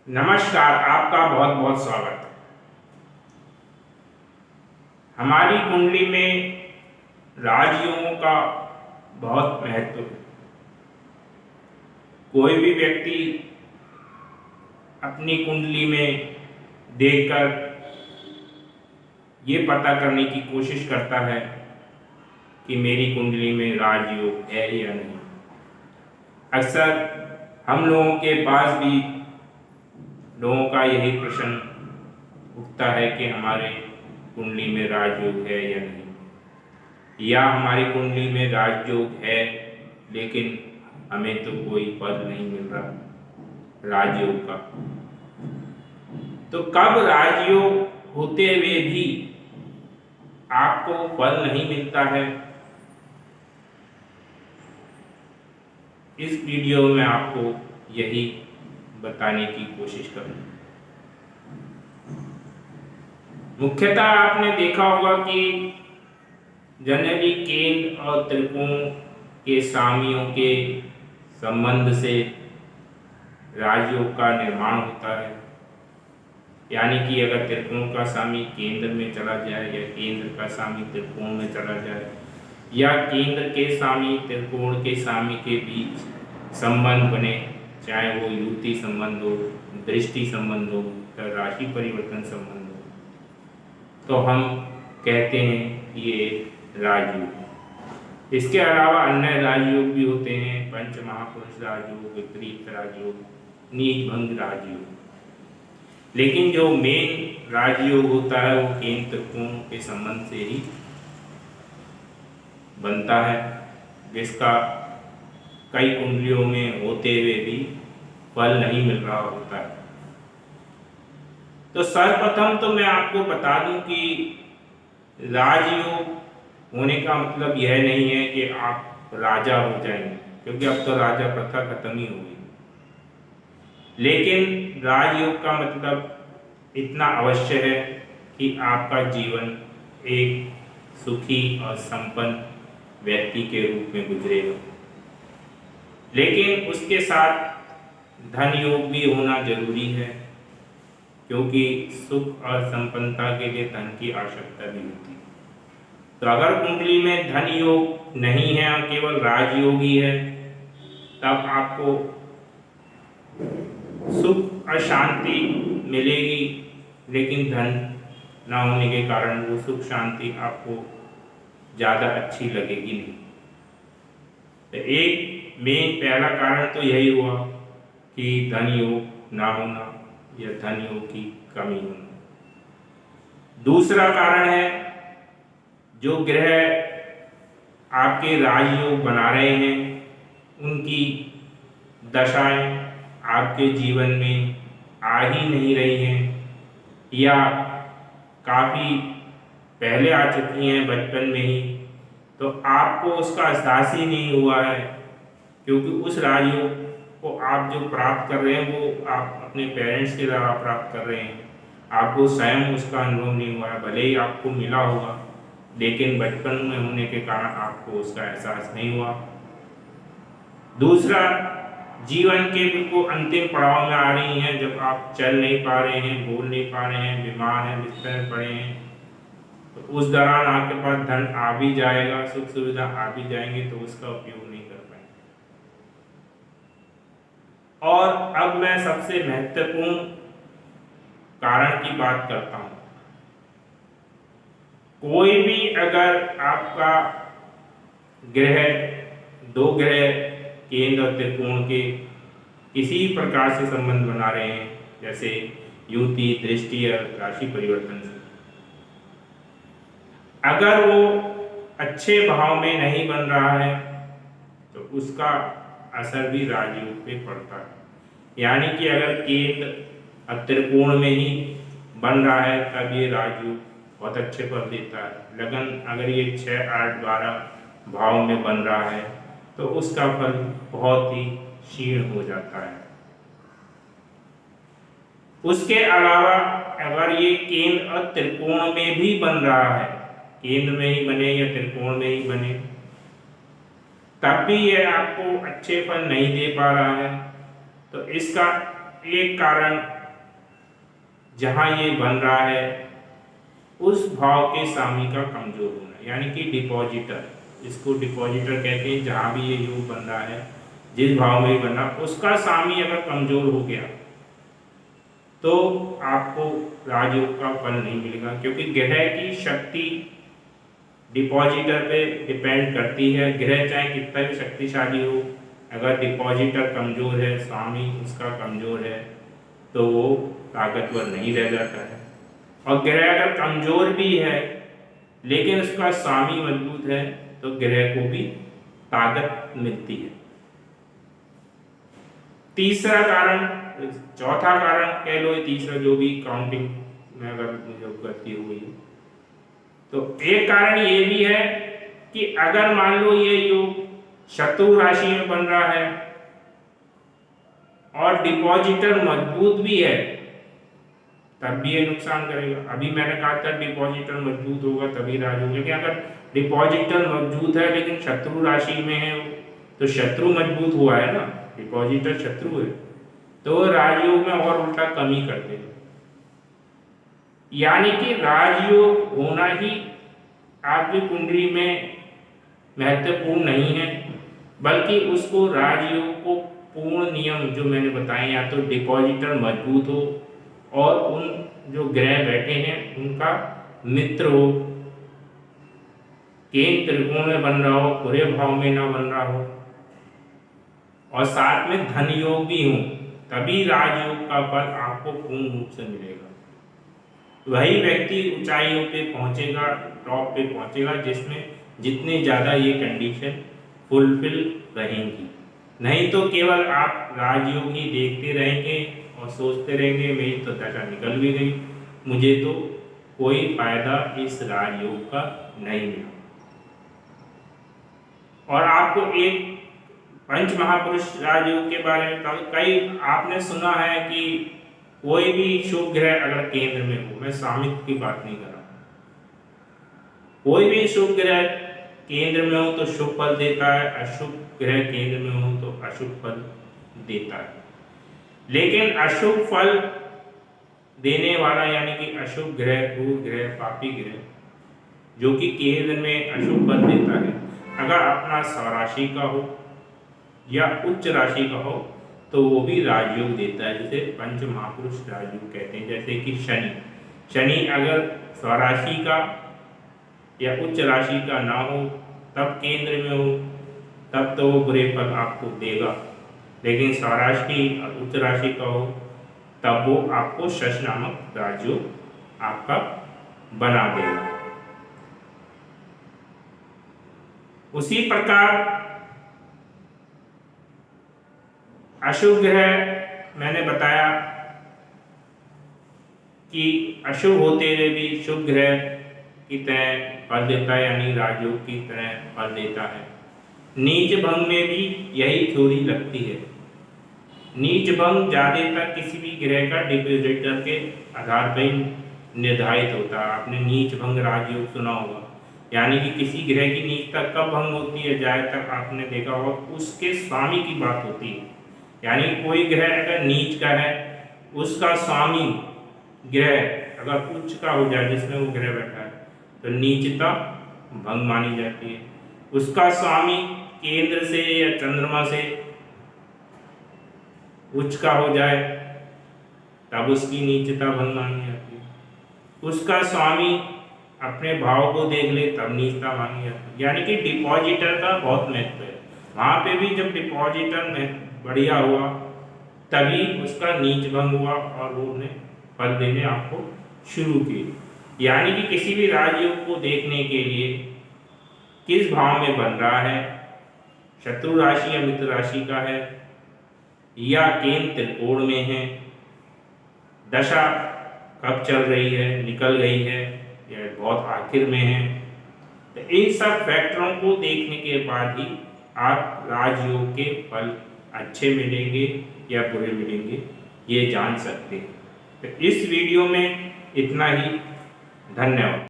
नमस्कार, आपका बहुत बहुत स्वागत है। हमारी कुंडली में राजयोगों का बहुत महत्व है। कोई भी व्यक्ति अपनी कुंडली में देखकर ये पता करने की कोशिश करता है कि मेरी कुंडली में राजयोग है या नहीं। अक्सर हम लोगों के पास भी लोगों का यही प्रश्न उठता है कि हमारे कुंडली में राजयोग है या नहीं, या हमारी कुंडली में राजयोग है लेकिन हमें तो कोई फल नहीं मिल रहा राजयोग का। तो कब राजयोग होते हुए भी आपको फल नहीं मिलता है, इस वीडियो में आपको यही बताने की कोशिश करूंगा। मुख्यतः आपने देखा होगा कि जनरली केंद्र और त्रिकोण के सामियों के संबंध से राजयोग का निर्माण होता है। यानी कि अगर त्रिकोण का सामी केंद्र में चला जाए या केंद्र का सामी त्रिकोण में चला जाए या केंद्र के सामी त्रिकोण के सामी के बीच संबंध बने, चाहे वो युति संबंध हो, दृष्टि संबंध हो या राशि परिवर्तन संबंध हो, तो हम कहते हैं कि ये राजयोग। इसके अलावा अन्य राजयोग भी होते हैं, पंच महापुरुष राजयोग, विपरीत राजयोग, नीच भंग राजयोग। लेकिन जो मेन राजयोग होता है वो केंद्र त्रिकोण के संबंध से ही बनता है, जिसका कई कुंडलियों में होते हुए भी फल नहीं मिल रहा होता है। तो सर्वप्रथम तो मैं आपको बता दूं कि राजयोग होने का मतलब यह नहीं है कि आप राजा हो जाएंगे, क्योंकि अब तो राजा प्रथा खत्म ही हो गई। लेकिन राजयोग का मतलब इतना अवश्य है कि आपका जीवन एक सुखी और संपन्न व्यक्ति के रूप में गुजरेगा। लेकिन उसके साथ धन योग भी होना जरूरी है, क्योंकि सुख और संपन्नता के लिए धन की आवश्यकता भी होती है। तो अगर कुंडली में धन योग नहीं है और केवल राजयोग ही है, तब आपको सुख और शांति मिलेगी, लेकिन धन ना होने के कारण वो सुख शांति आपको ज़्यादा अच्छी लगेगी नहीं। तो एक मेन पहला कारण तो यही हुआ कि धन योग ना होना या धन योग की कमी होना। दूसरा कारण है जो ग्रह आपके राजयोग बना रहे हैं, उनकी दशाएं आपके जीवन में आ ही नहीं रही हैं या काफ़ी पहले आ चुकी हैं बचपन में ही, तो आपको उसका एहसास ही नहीं हुआ है, क्योंकि उस राजयोग को आप जो प्राप्त कर रहे हैं वो आप अपने पेरेंट्स के द्वारा प्राप्त कर रहे हैं। आपको स्वयं उसका अनुभव नहीं हुआ है, भले ही आपको मिला होगा, लेकिन बचपन में होने के कारण आपको उसका एहसास नहीं हुआ। दूसरा, जीवन के बिल्कुल अंतिम पड़ाव में आ रही हैं, जब आप चल नहीं पा रहे हैं, बोल नहीं पा रहे हैं, बीमार हैं, बिस्तर में पड़े हैं, तो उस दौरान आपके पास धन आ भी जाएगा, सुख सुविधा आ भी जाएंगे, तो उसका उपयोग नहीं कर पाएंगे। और अब मैं सबसे महत्वपूर्ण कारण की बात करता हूं। कोई भी अगर आपका दो ग्रह केंद्र और त्रिकोण के किसी प्रकार से संबंध बना रहे हैं, जैसे युति, दृष्टि या राशि परिवर्तन से, अगर वो अच्छे भाव में नहीं बन रहा है तो उसका असर भी राजयोग पे पड़ता है। यानी कि अगर केंद्र और त्रिकोण में ही बन रहा है तब ये राजयोग बहुत अच्छे फल देता है। लगन अगर ये 6, 8, 12 भाव में बन रहा है तो उसका फल बहुत ही क्षीण हो जाता है। उसके अलावा अगर ये केंद्र और त्रिकोण में भी बन रहा है, केंद्र में ही बने या त्रिकोण में ही बने, तब भी ये आपको अच्छे फल नहीं दे पा रहा है, तो इसका एक कारण जहाँ ये बन रहा है उस भाव के स्वामी का कमजोर होना, यानी कि डिपॉजिटर, इसको डिपॉजिटर कहते हैं। जहाँ भी ये योग बन रहा है, जिस भाव में बन रहा उसका स्वामी अगर कमजोर हो गया तो आपको राजयोग का फल नहीं मिलेगा, क्योंकि ग्रह की शक्ति डिपॉजिटर पे डिपेंड करती है। ग्रह चाहे कितना भी शक्तिशाली हो, अगर डिपॉजिटर कमजोर है, स्वामी उसका कमजोर है, तो वो ताकतवर नहीं रह जाता है। और ग्रह अगर कमजोर भी है लेकिन उसका स्वामी मजबूत है तो ग्रह को भी ताकत मिलती है। तीसरा कारण, चौथा कारण कह लो, तीसरा जो भी काउंटिंग में अगर योग गलती हुई, तो एक कारण ये भी है कि अगर मान लो ये योग शत्रु राशि में बन रहा है और डिपॉजिटर मजबूत भी है, तब भी ये नुकसान करेगा। अभी मैंने कहा था डिपॉजिटर मजबूत होगा तभी राजयोग, लेकिन अगर डिपॉजिटर मजबूत है लेकिन शत्रु राशि में है, तो शत्रु मजबूत हुआ है ना, डिपॉजिटर शत्रु है, तो राजयोग में और उल्टा कमी कर देगा। यानी कि राजयोग होना ही आपकी कुंडली में महत्वपूर्ण नहीं है, बल्कि उसको राजयोग को पूर्ण नियम जो मैंने बताए, या तो डिपॉजिटर मजबूत हो और उन जो ग्रह बैठे हैं उनका मित्र हो, केंद्र त्रिकोण में बन रहा हो, पूरे भाव में ना बन रहा हो, और साथ में धन योग भी हो, तभी राजयोग का फल आपको पूर्ण रूप से मिलेगा। वही व्यक्ति ऊंचाइयों पे पहुंचेगा, टॉप पे पहुंचेगा, जिसमें जितने ज़्यादा ये कंडीशन फुलफिल रहेंगी। नहीं तो केवल आप राजयोग ही देखते रहेंगे और सोचते रहेंगे मेरी तो दशा निकल भी गई, मुझे तो कोई फायदा इस राजयोग का नहीं मिला। और आपको एक पंच महापुरुष राजयोग के बारे में कई आपने सुना है कि कोई भी शुभ ग्रह अगर केंद्र में हो, मैं सामित की बात नहीं कर रहा, कोई भी शुभ ग्रह केंद्र में हो तो शुभ फल देता है, अशुभ ग्रह केंद्र में हो तो अशुभ फल देता है। लेकिन अशुभ फल देने वाला यानी कि अशुभ ग्रह, क्रूर ग्रह, पापी ग्रह जो कि केंद्र में अशुभ फल देता है, अगर अपना स्वराशि का हो या उच्च राशि का हो तो वो भी राजयोग देता है, जिसे पंच महापुरुष राजयोग कहते हैं। जैसे कि शनि अगर स्वराशि का या उच्च राशि का ना हो, तब केंद्र में हो, तब तो वो बुरे फल आपको देगा, लेकिन स्वराशि और उच्च राशि का हो तब वो आपको शश नामक राजयोग आपका बना देगा। उसी प्रकार अशुभ ग्रह मैंने बताया कि अशुभ होते हुए भी शुभ ग्रह की तरह फल देता है, यानी राजयोग की तरह फल देता है। नीच भंग में भी यही थ्योरी लगती है। नीच भंग ज्यादातर किसी भी ग्रह का डिपॉजिटर के आधार पर ही निर्धारित होता है। आपने नीच भंग राजयोग सुना होगा, यानी कि किसी ग्रह की नीचता कब भंग होती है, ज्यादातर आपने देखा होगा उसके स्वामी की बात होती है। यानी कोई ग्रह अगर नीच का है, उसका स्वामी ग्रह अगर उच्च का हो जाए, जिसमें वो ग्रह बैठा है, तो नीचता भंग मानी जाती है। उसका स्वामी केंद्र से या चंद्रमा से उच्च का हो जाए, तब उसकी नीचता भंग मानी जाती है। उसका स्वामी अपने भाव को देख ले तब नीचता मानी जाती है। यानी कि डिपॉजिटर का बहुत महत्व है। वहाँ पे भी जब डिपॉजिटर में बढ़िया हुआ तभी उसका नीच भंग हुआ और वो ने फल देने आपको शुरू किए। यानी कि किसी भी राजयोग को देखने के लिए किस भाव में बन रहा है, शत्रु राशि या मित्र राशि का है या केंद्र त्रिकोण में है, दशा कब चल रही है, निकल गई है या बहुत आखिर में है, तो इन सब फैक्टरों को देखने के बाद ही आप राजयोग के फल अच्छे मिलेंगे या बुरे मिलेंगे ये जान सकते हैं। तो इस वीडियो में इतना ही। धन्यवाद।